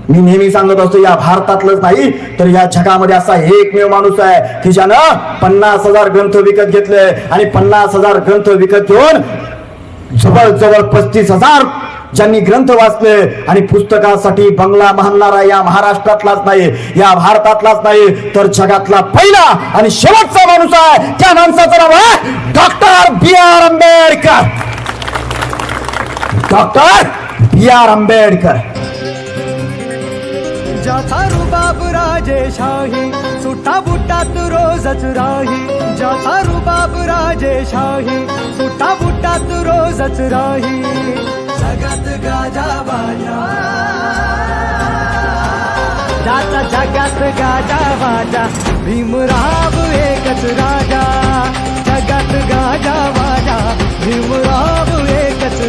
मी नेहमी सांगत असतो, या भारतातलंच नाही तर या जगामध्ये असा एकमेव माणूस आहे की ज्यानं 50,000 ग्रंथ विकत घेतले आणि 50,000 ग्रंथ विकत घेऊन जवळजवळ 35,000 ज्यांनी ग्रंथ वाचले आणि पुस्तकासाठी बंगला बांधणारा या महाराष्ट्रातलाच नाही, या भारतातलाच नाही तर जगातला पहिला आणि शेवटचा माणूस आहे. त्या माणसाचं नाव आहे doctor B.R. Ambedkar. Doctor B.R. Ambedkar. ज्याचा रुबाब राजेशाही, सुटा बुटात रोजच राही. ज्याचा रुबाब राजेशाही, सुटा बुटात रोजच राही. जगात गाजा बाजा, ज्याचा जगात गाजा बाजा, भीमराव एकच राजा. जगात गाजा बाजा, भीमराव एकच